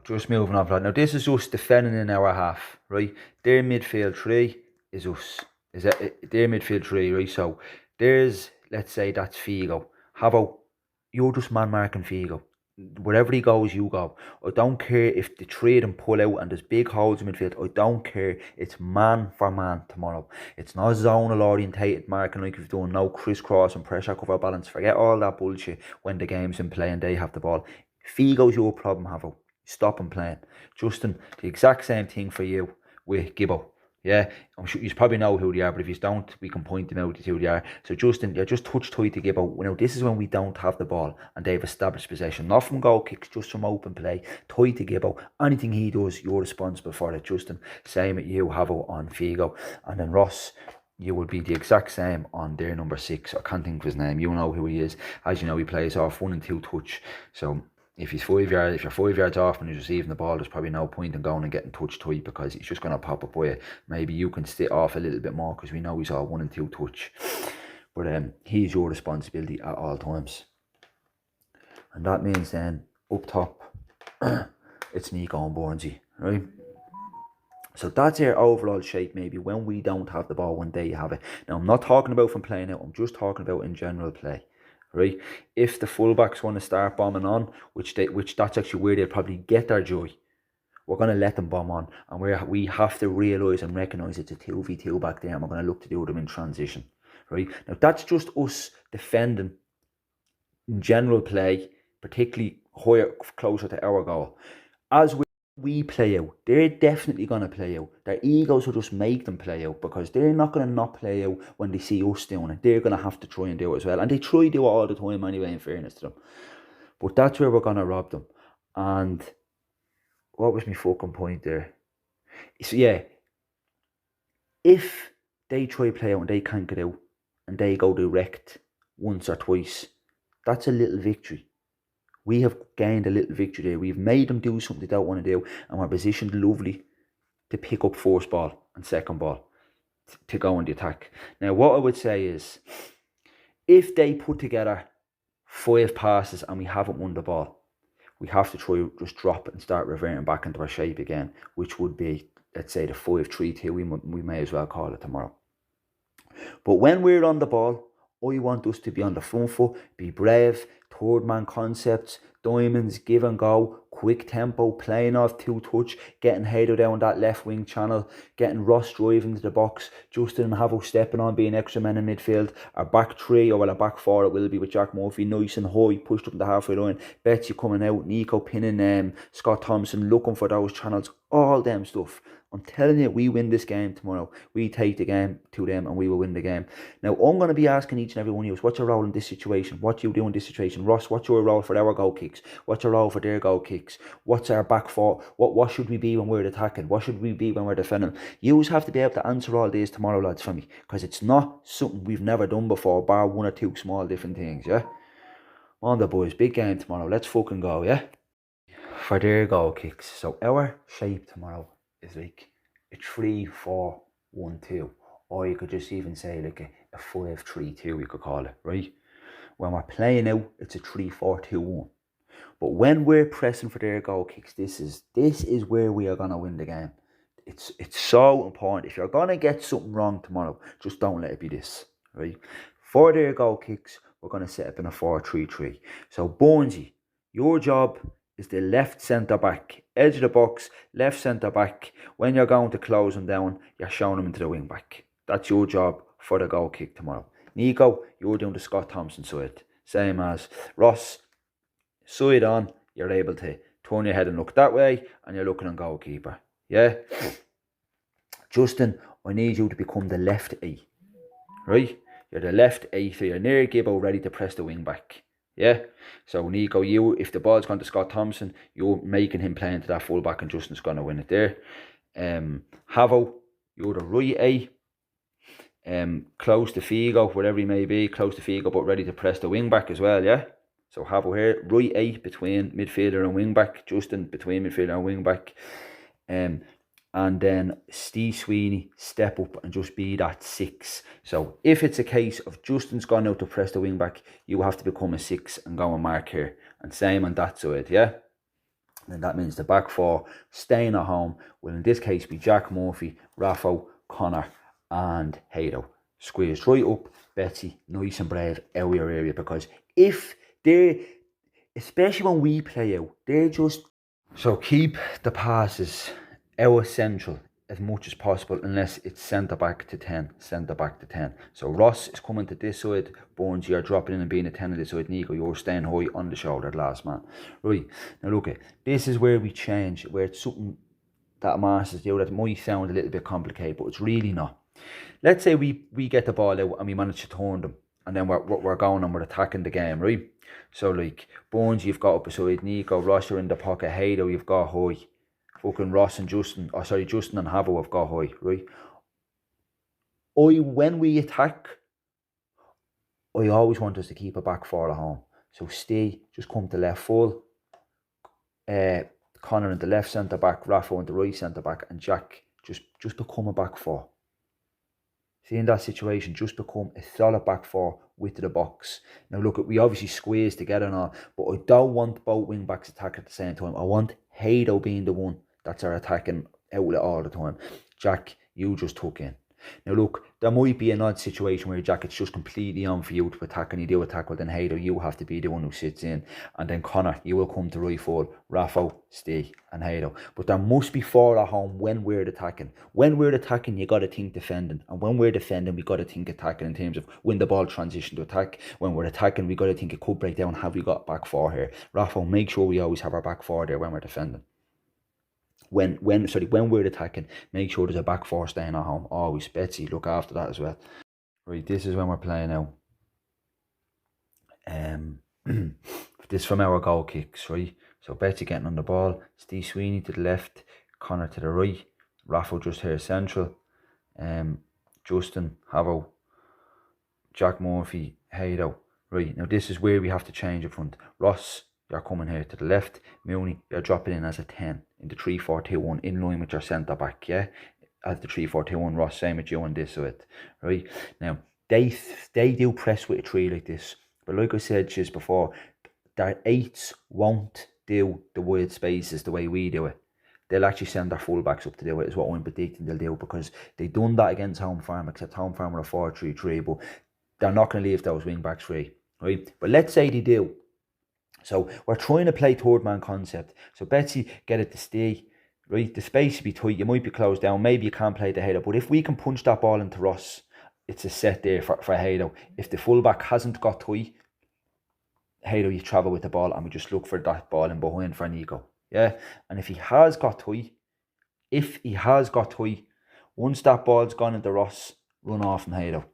Just moving on from that. Now, this is us defending in our half, right? Their midfield three is us. Is that their midfield three, right? So there's, let's say that's Figo. How about you're just man marking Figo? Wherever he goes, you go. I don't care if the three of them pull out and there's big holes in midfield. I don't care. It's man for man tomorrow. It's not zonal orientated marking like we've done. No crisscross and pressure cover balance. Forget all that bullshit when the game's in play and they have the ball. Figo's your problem, Havo. Stop him playing. Justin, the exact same thing for you with Gibbo. Yeah, I'm sure you probably know who they are, but if you don't, we can point them out to who they are. So Justin, you're just touch tight to Gibbo. Now, this is when we don't have the ball and they've established possession. Not from goal kicks, just from open play. Tight to Gibbo. Anything he does, you're responsible for it. Justin, same at you, Havo on Figo. And then Ross, you will be the exact same on their number 6. I can't think of his name. You know who he is. As you know, he plays off 1 and 2 touch. So if he's 5 yards, if you're 5 yards off and he's receiving the ball, there's probably no point in going and getting touch tight because he's just going to pop up by it. Maybe you can sit off a little bit more because we know he's all 1 and 2 touch. But he's your responsibility at all times. And that means then up top, it's Nico and Bornsey, right? So that's our overall shape maybe when we don't have the ball, when they have it. Now, I'm not talking about from playing out, I'm just talking about in general play. Right, if the fullbacks want to start bombing on, which that's actually where they'll probably get their joy, we're going to let them bomb on, and we have to realise and recognise it's a 2v2 back there, and we're going to look to do them in transition. Right, now that's just us defending in general play, particularly closer to our goal. As we play out, they're definitely going to play out. Their egos will just make them play out because they're not going to not play out when they see us doing it. They're going to have to try and do it as well. And they try to do it all the time anyway, in fairness to them. But that's where we're going to rob them. And what was my fucking point there? So yeah, if they try to play out and they can't get out and they go direct once or twice, that's a little victory. We have gained a little victory there. We've made them do something they don't want to do, and we're positioned lovely to pick up first ball and second ball to go on the attack. Now, what I would say is, if they put together 5 passes and we haven't won the ball, we have to try just drop it and start reverting back into our shape again, which would be, let's say, the 5-3-2 we may as well call it tomorrow. But when we're on the ball, I want us to be on the front foot, be brave, third man concepts, diamonds, give and go, quick tempo, playing off 2 touch, getting Hader down that left wing channel, getting Ross driving to the box, Justin and Havo stepping on, being extra men in midfield. Our back 3, or well, our back 4 it will be with Jack Murphy, nice and high, pushed up the halfway line, Betsy coming out, Nico pinning Scott Thompson, looking for those channels, all them stuff. I'm telling you, we win this game tomorrow. We take the game to them and we will win the game. Now, I'm going to be asking each and every one of you, what's your role in this situation? What do you do in this situation? Ross, what's your role for our goal kicks? What's your role for their goal kicks? What's our back four? What should we be when we're attacking? What should we be when we're defending? You have to be able to answer all these tomorrow, lads, for me. Because it's not something we've never done before, bar 1 or 2 small different things, yeah? On the boys, big game tomorrow. Let's fucking go, yeah? For their goal kicks. So our shape tomorrow is like a 3-4-1-2, or you could just even say like a 5-3-2, we could call it, right? When we're playing out, it's a 3-4-2-1. But when we're pressing for their goal kicks, this is where we are gonna win the game. It's so important. If you're gonna get something wrong tomorrow, just don't let it be this, right? For their goal kicks, we're gonna set up in a 4-3-3. So Bornsey, your job is the left centre back, edge of the box, left centre back. When you're going to close them down, you're showing them into the wing back. That's your job for the goal kick tomorrow. Nico, you're doing the Scott Thompson side. Same as Ross, side on, you're able to turn your head and look that way, and you're looking on goalkeeper. Yeah? Justin, I need you to become the left 8. Right? You're the left 8, so you're near Gibbo, ready to press the wing back. Yeah, so Nico, if the ball's gone to Scott Thompson, you're making him play into that full back and Justin's going to win it there. Havo, you're the right 8, close to Figo, whatever he may be, close to Figo, but ready to press the wing back as well, yeah? So Havo here, right 8 between midfielder and wing back, Justin between midfielder and wing back. And then Steve Sweeney step up and just be that 6. So if it's a case of Justin's gone out to press the wing back, you have to become a 6 and go and mark here. And same on that side, yeah? And that means the back four staying at home will in this case be Jack Murphy, Raffo, Connor and Hado. Squeezed right up, Betsy, nice and brave out of your area, because if they're, especially when we play out, they're just... So keep the passes out central as much as possible, unless it's centre back to 10. So Ross is coming to this side, Bones, you're dropping in and being a 10 on this side, Nico, you're staying high on the shoulder, last man. Right, now look, this is where we change, where it's something that Masters do that might sound a little bit complicated, but it's really not. Let's say we get the ball out and we manage to turn them, and then we're going and we're attacking the game, right? So like, Bones, you've got up beside Nico, Ross, you're in the pocket, Hado, you've got high. Fucking Ross and Justin, Justin and Havo have got high, right? When we attack, I always want us to keep a back four at home. So stay, just come to left full. Connor in the left centre back, Raffo in the right centre back, and Jack just become a back four. See, in that situation, just become a solid back four with the box. Now look, we obviously squeeze together and all, but I don't want both wing backs attack at the same time. I want Hado being the one that's our attacking outlet all the time. Jack, you just tuck in. Now look, there might be an odd situation where Jack, it's just completely on for you to attack, and you do attack, well then Hado, you have to be the one who sits in, and then Connor, you will come to right full, Raffo, stay, and Hado. But there must be four at home when we're attacking. When we're attacking, you got to think defending, and when we're defending, we got to think attacking in terms of when the ball transition to attack. When we're attacking, we got to think it could break down. Have we got back four here? Raffo, make sure we always have our back four there when we're defending. When we're attacking, make sure there's a back four staying at home. Always. Betsy, look after that as well. Right, this is when we're playing now. This from our goal kicks, right? So Betsy getting on the ball, Steve Sweeney to the left, Connor to the right, Raffo just here central, Justin, Havo, Jack Murphy, Hado. Right, now this is where we have to change up front. Ross, you're coming here to the left. Mooney, you're dropping in as a 10 in the 3-4-2-1, in line with your centre back, yeah? As the 3-4-2-1, Ross, same with you on this side, right? Now, they do press with a 3 like this, but like I said just before, their 8s won't do the wide spaces the way we do it. They'll actually send their fullbacks up to do it, is what I'm predicting they'll do, because they done that against Home Farm, except Home Farm were a 4-3-3, but they're not going to leave those wing backs free, right? But let's say they do. So we're trying to play third man concept. So Betsy, get it to stay, right? The space will be tight, you might be closed down, maybe you can't play the Hado, but if we can punch that ball into Ross, it's a set there for Hado. If the fullback hasn't got tight, Hado, you travel with the ball and we just look for that ball in behind for Nico. Yeah? And if he has got tight, once that ball's gone into Ross, run off from Hado.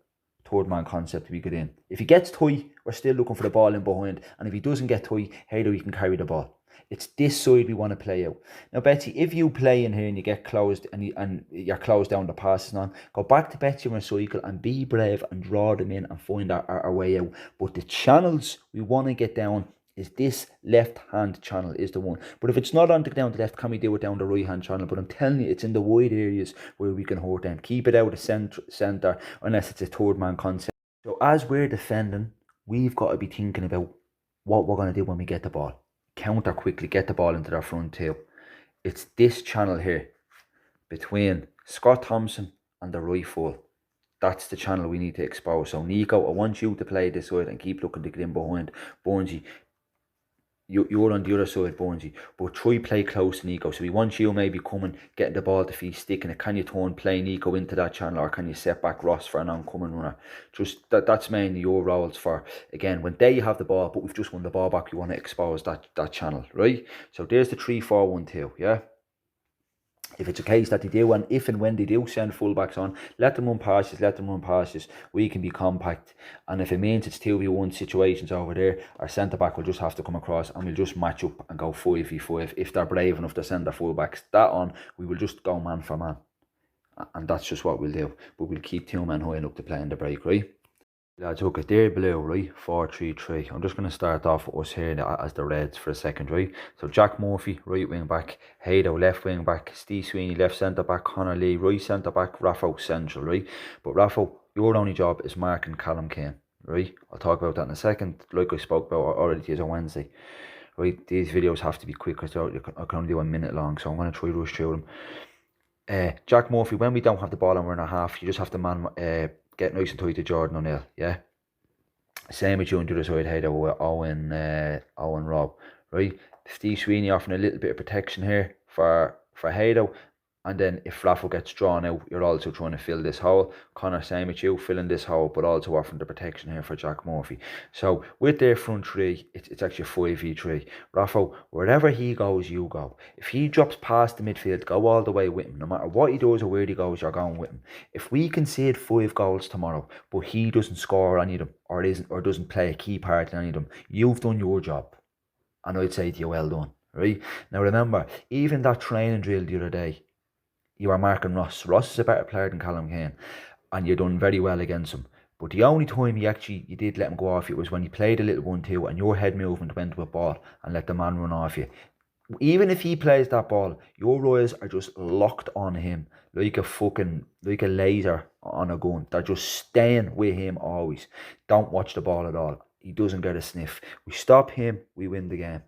Third man concept we get in. If he gets tight, we're still looking for the ball in behind, and if he doesn't get tight, Hado, you can carry the ball. It's this side we want to play out. Now Betsy, if you play in here and you get closed and you're closed down, the passes on, go back to Betsy on a cycle and be brave and draw them in and find our way out. But the channels we want to get down is this left hand channel is the one. But if it's not on down the left, can we do it down the right hand channel? But I'm telling you, it's in the wide areas where we can hurt them. Keep it out of centre unless it's a third man concept. So as we're defending, we've got to be thinking about what we're going to do when we get the ball. Counter quickly, get the ball into their front tail. It's this channel here between Scott Thompson and the right full. That's the channel we need to expose. So Nico, I want you to play this side and keep looking to get in behind. Bonesy, you're on the other side, Bonesy, but try play close to Nico. So we want you maybe coming, getting the ball to feet, sticking it. Can you turn, play Nico into that channel, or can you set back Ross for an oncoming runner? Just that's mainly your roles for, again, when they have the ball, but we've just won the ball back, you want to expose that channel, right? So there's the 3-4-1-2, yeah? If it's a case that they do, and if and when they do send fullbacks on, let them run passes, we can be compact. And if it means it's 2v1 situations over there, our centre-back will just have to come across and we'll just match up and go 5v5. If they're brave enough to send their fullbacks that on, we will just go man for man. And that's just what we'll do. But we'll keep 2 men high up to play in the break, right? Lads, okay, they're blue, right? 4-3-3. I'm just going to start off with us here as the Reds for a second, right? So Jack Murphy, right wing back, Hado, left wing back, Steve Sweeney, left centre back, Connor Lee, right centre back, Raffo central, right? But Raffo, your only job is marking Callum Kane, right? I'll talk about that in a second, like I spoke about already on Wednesday. right? These videos have to be quick because I can only do 1 minute long, so I'm going to try to rush through them. Jack Murphy, when we don't have the ball and we're in a half, you just have to get nice and tight to Jordan O'Neill, yeah? Same with you on the other side, Haydo, with Owen Robb, right? Steve Sweeney offering a little bit of protection here for Haydo. And then if Rafa gets drawn out, you're also trying to fill this hole. Connor, same with you, filling this hole, but also offering the protection here for Jack Murphy. So with their front three, it's actually a 5v3. Rafa, wherever he goes, you go. If he drops past the midfield, go all the way with him. No matter what he does or where he goes, you're going with him. If we concede 5 goals tomorrow, but he doesn't score any of them, or doesn't play a key part in any of them, you've done your job. And I'd say to you, well done. Right? Now remember, even that training drill the other day, you are marking Ross. Ross is a better player than Callum Kane, and you done very well against him. But the only time you did let him go off you was when you played a little 1-2 and your head movement went to a ball and let the man run off you. Even if he plays that ball, your eyes are just locked on him like a laser on a gun. They're just staying with him always. Don't watch the ball at all. He doesn't get a sniff. We stop him, we win the game.